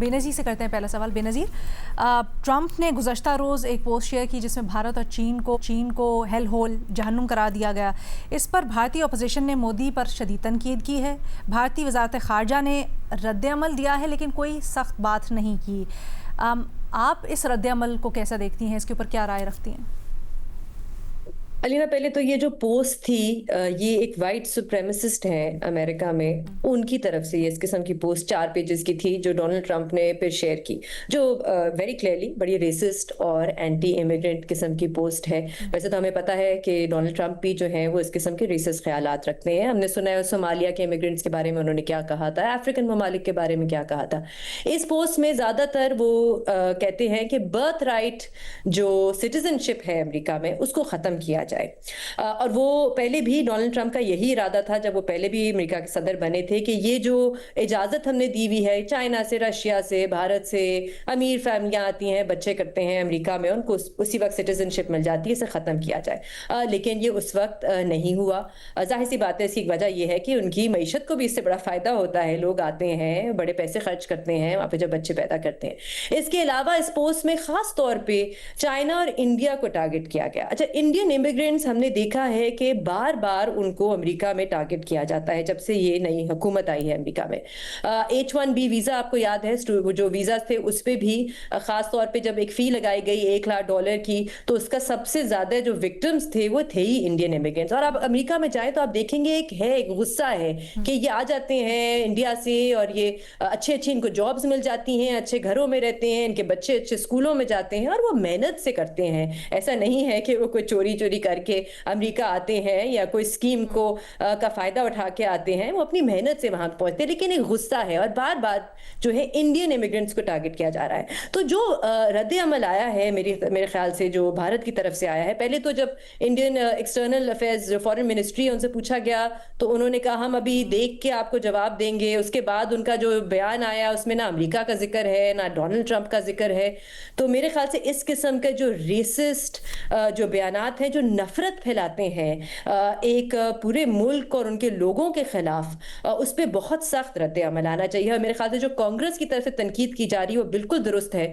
بے نظیر سے کرتے ہیں پہلا سوال. بے نظیر، ٹرمپ نے گزشتہ روز ایک پوسٹ شیئر کی جس میں بھارت اور چین کو ہیل ہول جہنم قرار دیا گیا. اس پر بھارتی اپوزیشن نے مودی پر شدید تنقید کی ہے. بھارتی وزارت خارجہ نے رد عمل دیا ہے لیکن کوئی سخت بات نہیں کی. آپ اس رد عمل کو کیسا دیکھتی ہیں؟ اس کے اوپر کیا رائے رکھتی ہیں؟ علینا، پہلے تو یہ جو پوسٹ تھی یہ ایک وائٹ سپریمسسٹ ہیں امریکہ میں، ان کی طرف سے یہ اس قسم کی پوسٹ 4 پیجز کی تھی جو ڈونلڈ ٹرمپ نے پھر شیئر کی، جو ویری کلیئرلی بڑی ریسسٹ اور اینٹی امیگرنٹ قسم کی پوسٹ ہے. ویسے تو ہمیں پتہ ہے کہ ڈونلڈ ٹرمپ بھی جو ہیں وہ اس قسم کے ریسسٹ خیالات رکھتے ہیں. ہم نے سنا ہے صومالیہ کے امیگرنٹس کے بارے میں انہوں نے کیا کہا تھا، افریقن ممالک کے بارے میں کیا کہا تھا. اس پوسٹ میں زیادہ تر وہ کہتے ہیں کہ برتھ رائٹ جو سٹیزن شپ ہے امریکہ میں اس کو ختم کیا جائے. اور وہ پہلے بھی ڈونلڈ ٹرمپ کا یہی ارادہ تھا جب وہ پہلے بھی امریکہ کے صدر بنے تھے کہ یہ جو اجازت ہم نے دی ہوئی ہے چائنا سے، رشیا سے، بھارت سے، امیر فیملیاں آتی ہیں، بچے کرتے ہیں امریکہ میں، ان کو اسی وقت سٹیزن شپ مل جاتی ہے، اسے ختم کیا جائے. لیکن یہ اس وقت نہیں ہوا. ظاہر سی بات ہے، اس کی وجہ یہ ہے کہ ان کی معیشت کو بھی اس سے بڑا فائدہ ہوتا ہے. لوگ آتے ہیں، بڑے پیسے خرچ کرتے ہیں وہاں پہ جب بچے پیدا کرتے ہیں. اس کے علاوہ اس پوسٹ میں خاص طور پہ چائنا اور انڈیا کو ٹارگٹ کیا گیا. اچھا، انڈین امیگرینٹس ہم نے دیکھا ہے کہ بار بار ان کو امریکہ میں ٹارگٹ کیا جاتا ہے جب سے یہ نئی حکومت آئی ہے امریکہ میں. H1B ویزا آپ کو یاد ہے، جو ویزا تھے اس پہ بھی خاص طور پہ جب ایک فی لگائی گئی $1,00,000 کی، تو اس کا سب سے زیادہ جو وکٹمز تھے وہ تھے ہی انڈین امیگرینٹس. اور آپ امریکہ میں جائیں تو آپ دیکھیں گے ایک غصہ ہے کہ یہ آ جاتے ہیں انڈیا سے اور یہ اچھے ان کو جابز مل جاتی ہیں، اچھے گھروں میں رہتے ہیں، ان کے بچے اچھے اسکولوں میں جاتے ہیں اور وہ محنت سے کرتے ہیں. ایسا نہیں ہے کہ وہ کوئی چوری کر کے امریکہ آتے ہیں یا کوئی اسکیم کا فائدہ اٹھا کے آتے ہیں. وہ اپنی محنت سے وہاں پہنچتے ہیں. لیکن ایک غصہ ہے اور بار بار جو ہے انڈین امیگرینٹس کو ٹارگٹ کیا جا رہا ہے. تو جو رد عمل آیا ہے میرے خیال سے جو بھارت کی طرف سے آیا ہے، پہلے تو جب انڈین ایکسٹرنل افیئرز جو فارن منسٹری ہے ان سے پوچھا گیا تو انہوں نے کہا ہم ابھی دیکھ کے آپ کو جواب دیں گے. اس کے بعد ان کا جو بیان آیا اس میں نہ امریکہ کا ذکر ہے نہ ڈونلڈ ٹرمپ کا ذکر ہے. تو میرے خیال سے اس قسم کے جو ریسسٹ جو بیانات ہیں جو نفرت پھیلاتے ہیں ایک پورے ملک اور ان کے لوگوں کے خلاف، اس پہ بہت سخت رد عمل آنا چاہیے. اور میرے خیال سے جو کانگریس کی طرف سے تنقید کی جا رہی ہے وہ بالکل درست ہے.